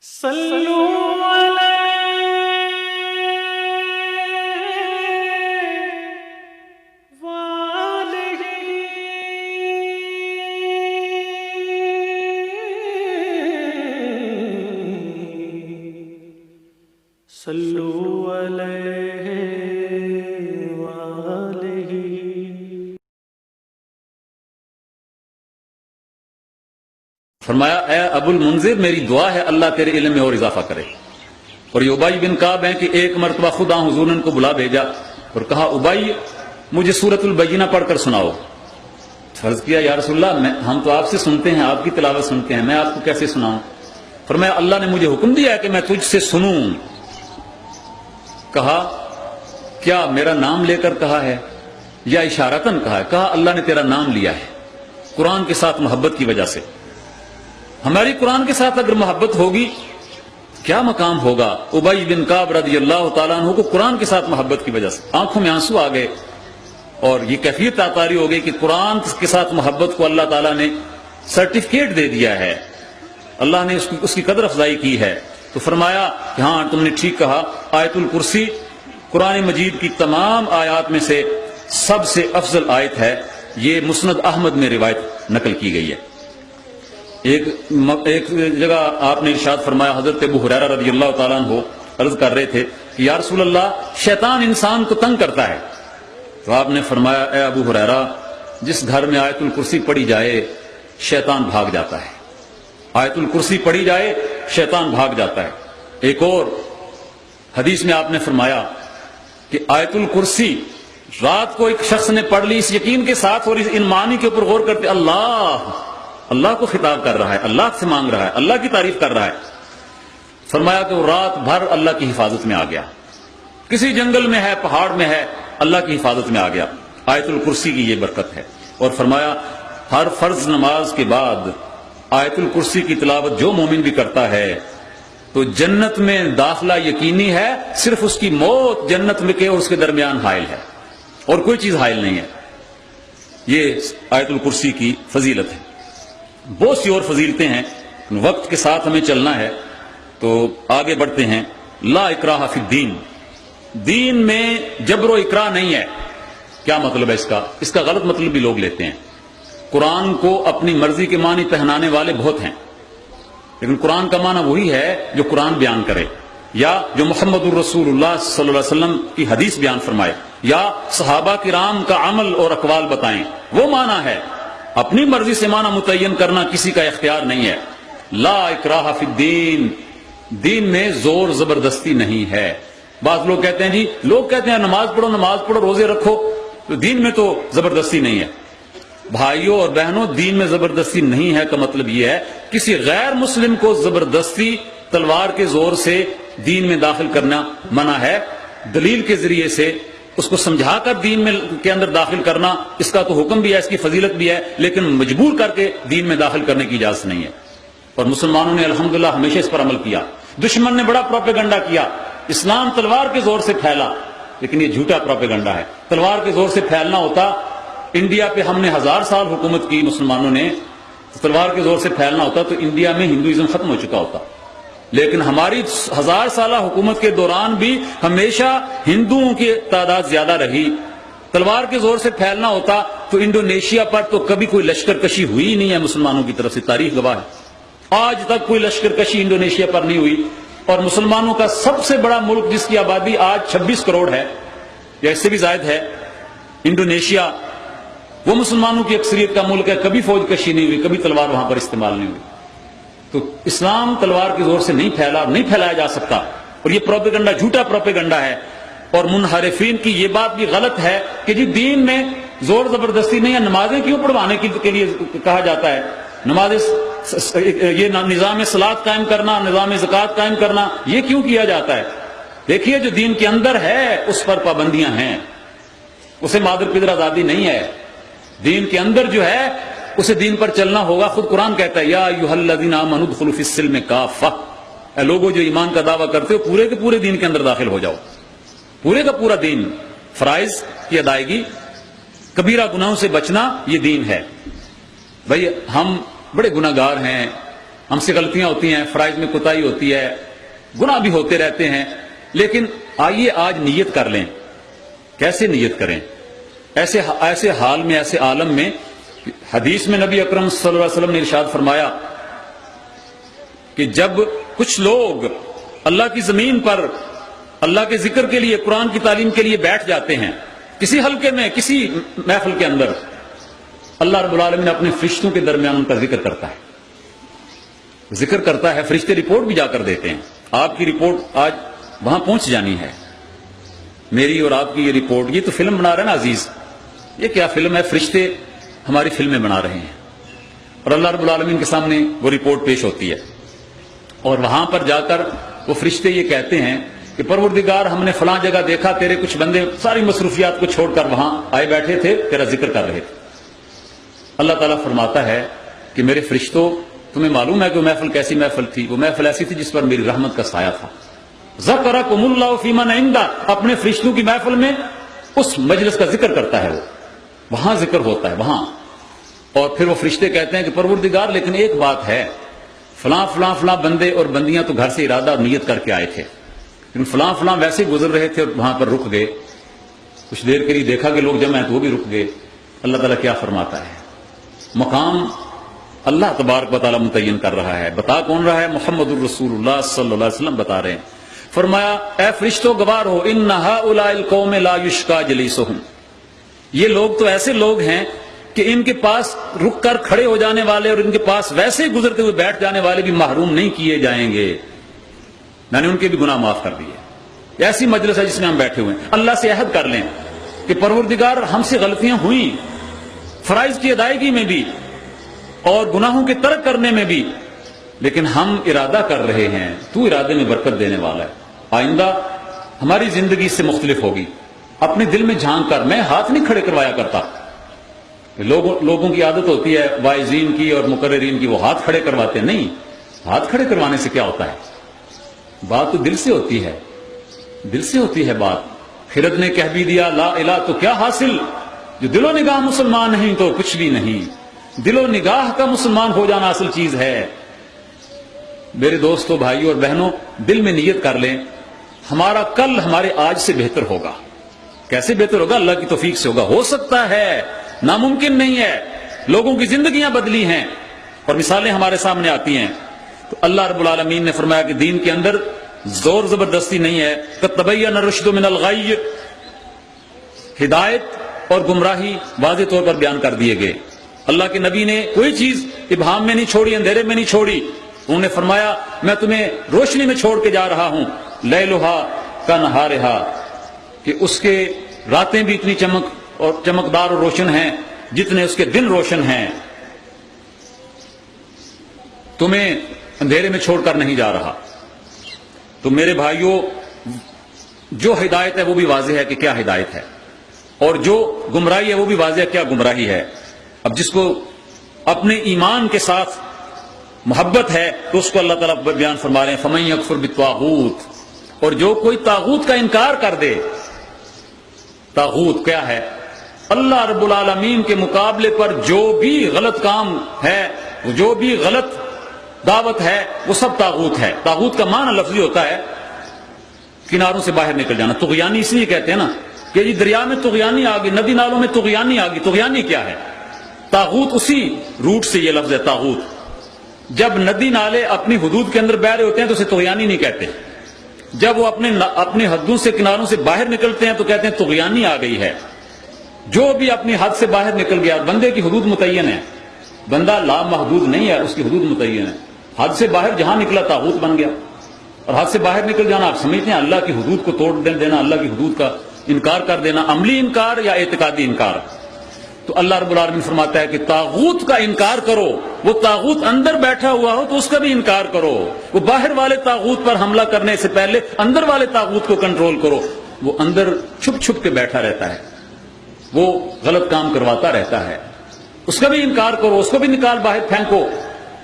صلو علیہ وآلہ صلو علیہ وآلہ۔ فرمایا اے ابو المنذر میری دعا ہے اللہ تیرے علم میں اور اضافہ کرے۔ اور یہ ابی بن کعب ہیں کہ ایک مرتبہ خدا حضور نے ان کو بلا بھیجا اور کہا ابی مجھے سورۃ البینہ پڑھ کر سناؤ۔ فرض کیا یا رسول اللہ ہم تو آپ سے سنتے ہیں، آپ کی تلاوت سنتے ہیں، میں آپ کو کیسے سناؤں؟ فرمایا اللہ نے مجھے حکم دیا ہے کہ میں تجھ سے سنوں۔ کہا کیا میرا نام لے کر کہا ہے یا اشارتاً کہا ہے؟ کہا اللہ نے تیرا نام لیا ہے قرآن کے ساتھ محبت کی وجہ سے۔ ہماری قرآن کے ساتھ اگر محبت ہوگی کیا مقام ہوگا ابی بن کعب رضی اللہ تعالیٰ عنہ کو قرآن کے ساتھ محبت کی وجہ سے آنکھوں میں آنسو آ گئے اور یہ کیفیت عطاری ہو گئی کہ قرآن کے ساتھ محبت کو اللہ تعالیٰ نے سرٹیفکیٹ دے دیا ہے، اللہ نے اس کی قدر افزائی کی ہے۔ تو فرمایا کہ ہاں تم نے ٹھیک کہا، آیت الکرسی قرآن مجید کی تمام آیات میں سے سب سے افضل آیت ہے، یہ مسند احمد میں روایت نقل کی گئی ہے۔ ایک جگہ آپ نے ارشاد فرمایا، حضرت ابو ہریرہ رضی اللہ تعالیٰ عنہ عرض کر رہے تھے کہ یا رسول اللہ شیطان انسان کو تنگ کرتا ہے، تو آپ نے فرمایا اے ابو ہریرہ جس گھر میں آیت الکرسی پڑھی جائے شیطان بھاگ جاتا ہے، آیت الکرسی پڑھی جائے شیطان بھاگ جاتا ہے۔ ایک اور حدیث میں آپ نے فرمایا کہ آیت الکرسی رات کو ایک شخص نے پڑھ لی اس یقین کے ساتھ اور ان معنی کے اوپر غور کرتے اللہ کو خطاب کر رہا ہے، اللہ سے مانگ رہا ہے، اللہ کی تعریف کر رہا ہے، فرمایا کہ وہ رات بھر اللہ کی حفاظت میں آ گیا، کسی جنگل میں ہے پہاڑ میں ہے اللہ کی حفاظت میں آ گیا۔ آیت الکرسی کی یہ برکت ہے۔ اور فرمایا ہر فرض نماز کے بعد آیت الکرسی کی تلاوت جو مومن بھی کرتا ہے تو جنت میں داخلہ یقینی ہے، صرف اس کی موت جنت میں کے اور اس کے درمیان حائل ہے اور کوئی چیز حائل نہیں ہے۔ یہ آیت الکرسی کی فضیلت ہے۔ بہت سی اور فضیلتیں ہیں، وقت کے ساتھ ہمیں چلنا ہے تو آگے بڑھتے ہیں۔ لا اکراہ فی الدین، دین میں جبر و اکراہ نہیں ہے۔ کیا مطلب ہے اس کا غلط مطلب بھی لوگ لیتے ہیں۔ قرآن کو اپنی مرضی کے معنی پہنانے والے بہت ہیں، لیکن قرآن کا معنی وہی ہے جو قرآن بیان کرے یا جو محمد الرسول اللہ صلی اللہ علیہ وسلم کی حدیث بیان فرمائے یا صحابہ کرام کا عمل اور اقوال بتائیں، وہ معنی ہے۔ اپنی مرضی سے معنی متعین کرنا کسی کا اختیار نہیں ہے۔ لا اکراہ فی الدین، دین میں زور زبردستی نہیں ہے۔ بعض لوگ کہتے ہیں جی لوگ کہتے ہیں نماز پڑھو روزے رکھو، تو دین میں تو زبردستی نہیں ہے۔ بھائیوں اور بہنوں دین میں زبردستی نہیں ہے کا مطلب یہ ہے کسی غیر مسلم کو زبردستی تلوار کے زور سے دین میں داخل کرنا منع ہے۔ دلیل کے ذریعے سے اس کو سمجھا کر دین میں کے اندر داخل کرنا اس کا تو حکم بھی ہے، اس کی فضیلت بھی ہے، لیکن مجبور کر کے دین میں داخل کرنے کی اجازت نہیں ہے۔ اور مسلمانوں نے الحمدللہ ہمیشہ اس پر عمل کیا۔ دشمن نے بڑا پروپیگنڈا کیا، اسلام تلوار کے زور سے پھیلا، لیکن یہ جھوٹا پروپیگنڈا ہے۔ تلوار کے زور سے پھیلنا ہوتا، انڈیا پہ ہم نے 1000 سال حکومت کی مسلمانوں نے، تلوار کے زور سے پھیلنا ہوتا تو انڈیا میں ہندوازم ختم ہو چکا ہوتا، لیکن ہماری 1000 سالہ حکومت کے دوران بھی ہمیشہ ہندوؤں کی تعداد زیادہ رہی۔ تلوار کے زور سے پھیلنا ہوتا تو انڈونیشیا پر تو کبھی کوئی لشکر کشی ہوئی ہی نہیں ہے مسلمانوں کی طرف سے، تاریخ گواہ ہے۔ آج تک کوئی لشکر کشی انڈونیشیا پر نہیں ہوئی، اور مسلمانوں کا سب سے بڑا ملک جس کی آبادی آج 26 کروڑ ہے یا اس سے بھی زائد ہے، انڈونیشیا، وہ مسلمانوں کی اکثریت کا ملک ہے، کبھی فوج کشی نہیں ہوئی، کبھی تلوار وہاں پر استعمال نہیں ہوئی۔ تو اسلام تلوار کے زور سے نہیں پھیلا اور نہیں پھیلایا جا سکتا، اور یہ پروپیگنڈا جھوٹا پروپیگنڈا ہے۔ اور منحرفین کی یہ بات بھی غلط ہے کہ جی دین میں زور زبردستی نہیں ہے، نمازیں کیوں پڑھوانے کے لیے کہا جاتا ہے؟ یہ نظام صلاۃ قائم کرنا، نظام زکوٰۃ قائم کرنا، یہ کیوں کیا جاتا ہے؟ دیکھیے جو دین کے اندر ہے اس پر پابندیاں ہیں، اسے مادر پدر آزادی نہیں ہے۔ دین کے اندر جو ہے اسے دین پر چلنا ہوگا۔ خود قرآن کہتا ہے یا ایھا الذین آمنوا ادخلوا فی السلم کافہ، اے لوگوں جو ایمان کا دعویٰ کرتے ہو پورے کے پورے دین کے اندر داخل ہو جاؤ۔ پورے کا پورا دین، فرائض کی ادائیگی، کبیرہ گناہوں سے بچنا، یہ دین ہے۔ بھئی ہم بڑے گناہگار ہیں، ہم سے غلطیاں ہوتی ہیں، فرائض میں کوتاہی ہوتی ہے، گناہ بھی ہوتے رہتے ہیں، لیکن آئیے آج نیت کر لیں۔ کیسے نیت کریں؟ ایسے حال میں، ایسے عالم میں، حدیث میں نبی اکرم صلی اللہ علیہ وسلم نے ارشاد فرمایا کہ جب کچھ لوگ اللہ کی زمین پر اللہ کے ذکر کے لیے، قرآن کی تعلیم کے لیے بیٹھ جاتے ہیں، کسی حلقے میں، کسی محفل کے اندر، اللہ رب العالمین اپنے فرشتوں کے درمیان ان کا ذکر کرتا ہے، ذکر کرتا ہے، فرشتے رپورٹ بھی جا کر دیتے ہیں۔ آپ کی رپورٹ آج وہاں پہنچ جانی ہے، میری اور آپ کی یہ رپورٹ۔ یہ تو فلم بنا رہے ہیں نا عزیز، یہ کیا فلم ہے؟ فرشتے ہماری فلمیں بنا رہے ہیں، اور اللہ رب العالمین کے سامنے وہ رپورٹ پیش ہوتی ہے، اور وہاں پر جا کر وہ فرشتے یہ کہتے ہیں کہ پروردگار، ہم نے فلاں جگہ دیکھا تیرے کچھ بندے ساری مصروفیات کو چھوڑ کر وہاں آئے بیٹھے تھے، تیرا ذکر کر رہے تھے۔ اللہ تعالیٰ فرماتا ہے کہ میرے فرشتوں، تمہیں معلوم ہے کہ وہ محفل کیسی محفل تھی؟ وہ محفل ایسی تھی جس پر میری رحمت کا سایہ تھا۔ ذکرکم اللہ فی من عنده، اپنے فرشتوں کی محفل میں اس مجلس کا ذکر کرتا ہے، وہ وہاں ذکر ہوتا ہے وہاں۔ اور پھر وہ فرشتے کہتے ہیں کہ پروردگار، لیکن ایک بات ہے، فلاں فلاں فلاں بندے اور بندیاں تو گھر سے ارادہ اور نیت کر کے آئے تھے، لیکن فلاں فلاں ویسے گزر رہے تھے اور وہاں پر رک گئے، کچھ دیر کے لیے دیکھا کہ لوگ جمع ہیں تو وہ بھی رک گئے۔ اللہ تعالیٰ کیا فرماتا ہے؟ مقام اللہ تبارک و تعالیٰ متعین کر رہا ہے۔ بتا کون رہا ہے؟ محمد الرسول اللہ صلی اللہ علیہ وسلم بتا رہے ہیں۔ فرمایا، اے فرشتوں گوار ہو، ان ہؤلاء القوم لا یشقى جلیسہم، یہ لوگ تو ایسے لوگ ہیں کہ ان کے پاس رک کر کھڑے ہو جانے والے اور ان کے پاس ویسے گزرتے ہوئے بیٹھ جانے والے بھی محروم نہیں کیے جائیں گے، میں نے ان کے بھی گناہ معاف کر دیے۔ ایسی مجلس ہے جس میں ہم بیٹھے ہوئے ہیں۔ اللہ سے عہد کر لیں کہ پروردگار، ہم سے غلطیاں ہوئیں، فرائض کی ادائیگی میں بھی اور گناہوں کے ترک کرنے میں بھی، لیکن ہم ارادہ کر رہے ہیں، تو ارادے میں برکت دینے والا ہے، آئندہ ہماری زندگی اس سے مختلف ہوگی۔ اپنے دل میں جھانک کر، میں ہاتھ نہیں کھڑے کروایا کرتا، لوگوں کی عادت ہوتی ہے واعظین کی اور مقررین کی، وہ ہاتھ کھڑے کرواتے ہیں، نہیں، ہاتھ کھڑے کروانے سے کیا ہوتا ہے؟ بات تو دل سے ہوتی ہے، دل سے ہوتی ہے بات۔ خرد نے کہہ بھی دیا لا الہ تو کیا حاصل، جو دل و نگاہ مسلمان نہیں تو کچھ بھی نہیں، دل و نگاہ کا مسلمان ہو جانا اصل چیز ہے۔ میرے دوستوں، بھائیوں اور بہنوں، دل میں نیت کر لیں، ہمارا کل ہمارے آج سے بہتر ہوگا۔ کیسے بہتر ہوگا؟ اللہ کی توفیق سے ہوگا۔ ہو سکتا ہے، ناممکن نہیں ہے، لوگوں کی زندگیاں بدلی ہیں اور مثالیں ہمارے سامنے آتی ہیں۔ تو اللہ رب العالمین نے فرمایا کہ دین کے اندر زور زبردستی نہیں ہے۔ قد تبین الرشد من الغی، ہدایت اور گمراہی واضح طور پر بیان کر دیے گئے۔ اللہ کے نبی نے کوئی چیز ابہام میں نہیں چھوڑی، اندھیرے میں نہیں چھوڑی۔ انہوں نے فرمایا میں تمہیں روشنی میں چھوڑ کے جا رہا ہوں، لیلھا کنہارھا، کہ اس کے راتیں بھی اتنی چمکدار اور روشن ہیں جتنے اس کے دن روشن ہیں، تمہیں اندھیرے میں چھوڑ کر نہیں جا رہا۔ تو میرے بھائیوں، جو ہدایت ہے وہ بھی واضح ہے کہ کیا ہدایت ہے، اور جو گمراہی ہے وہ بھی واضح ہے کیا گمراہی ہے۔ اب جس کو اپنے ایمان کے ساتھ محبت ہے تو اس کو اللہ تعالیٰ بیان فرما رہے ہیں فَمَن يَكْفُرْ بِالطَّاغُوتِ، اور جو کوئی طاغوت کا انکار کر دے۔ طاغوت کیا ہے؟ اللہ رب العالمین کے مقابلے پر جو بھی غلط کام ہے، جو بھی غلط دعوت ہے، وہ سب طاغوت ہے۔ طاغوت کا معنی لفظی ہوتا ہے کناروں سے باہر نکل جانا۔ طغیانی اس لیے کہتے ہیں نا کہ جی دریا میں طغیانی آ گئی، ندی نالوں میں طغیانی آ گئی۔ طغیانی کیا ہے؟ طاغوت اسی روٹ سے یہ لفظ ہے طاغوت۔ جب ندی نالے اپنی حدود کے اندر بہ رہے ہوتے ہیں تو اسے طغیانی نہیں کہتے، جب وہ اپنے حدوں سے کناروں سے باہر نکلتے ہیں تو کہتے ہیں طغیانی آ گئی ہے۔ جو بھی اپنی حد سے باہر نکل گیا، بندے کی حدود متعین ہے، بندہ لامحدود نہیں ہے، اس کی حدود متعین ہے۔ حد سے باہر جہاں نکلا طاغوت بن گیا، اور حد سے باہر نکل جانا آپ سمجھتے ہیں اللہ کی حدود کو توڑ دینا، اللہ کی حدود کا انکار کر دینا، عملی انکار یا اعتقادی انکار۔ تو اللہ رب العالمین فرماتا ہے کہ طاغوت کا انکار کرو، وہ طاغوت اندر بیٹھا ہوا ہو تو اس کا بھی انکار کرو، وہ باہر والے طاغوت پر حملہ کرنے سے پہلے اندر والے طاغوت کو کنٹرول کرو۔ وہ اندر چھپ چھپ کے بیٹھا رہتا ہے، وہ غلط کام کرواتا رہتا ہے، اس کا بھی انکار کرو، اس کو بھی نکال باہر پھینکو۔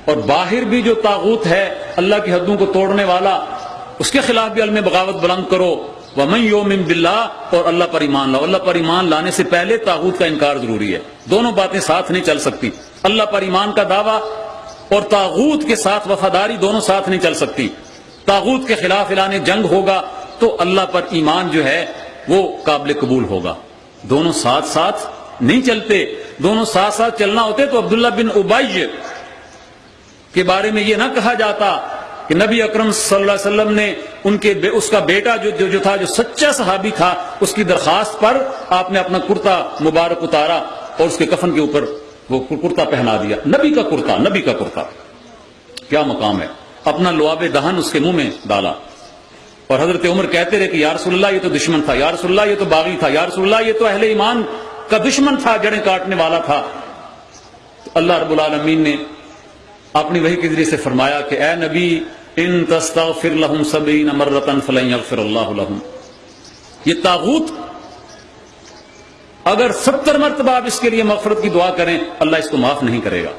اور باہر بھی جو طاغوت ہے اللہ کی حدوں کو توڑنے والا، اس کے خلاف بھی علم بغاوت بلند کرو۔ وَمَن يُؤْمِن بِاللَّهِ، اور اللہ پر ایمان لاؤ۔ اللہ پر ایمان لانے سے پہلے طاغوت کا انکار ضروری ہے، دونوں باتیں ساتھ نہیں چل سکتی۔ اللہ پر ایمان کا دعویٰ اور طاغوت کے ساتھ وفاداری دونوں ساتھ نہیں چل سکتی. طاغوت کے خلاف اعلان جنگ ہوگا تو اللہ پر ایمان جو ہے وہ قابل قبول ہوگا. دونوں ساتھ ساتھ نہیں چلتے. دونوں ساتھ ساتھ چلنا ہوتے تو عبداللہ بن ابی کے بارے میں یہ نہ کہا جاتا کہ نبی اکرم صلی اللہ علیہ وسلم نے اس کا بیٹا جو تھا، جو سچا صحابی تھا، اس کی درخواست پر آپ نے اپنا کرتا مبارک اتارا اور اس کے کفن کے اوپر وہ کرتا پہنا دیا. نبی کا کرتا کیا مقام ہے. اپنا لعاب دہن اس کے منہ میں ڈالا اور حضرت عمر کہتے رہے کہ یا رسول اللہ یہ تو دشمن تھا، یا رسول اللہ یہ تو باغی تھا، یا رسول اللہ یہ تو اہل ایمان کا دشمن تھا، جڑیں کاٹنے والا تھا. اللہ رب العالمین نے اپنی وحی کے ذریعے سے فرمایا کہ اے نبی ان تستغفر لهم 70 مرۃ فلن یغفر اللہ لهم. یہ طاغوت اگر 70 مرتبہ آپ اس کے لیے مغفرت کی دعا کریں اللہ اس کو معاف نہیں کرے گا.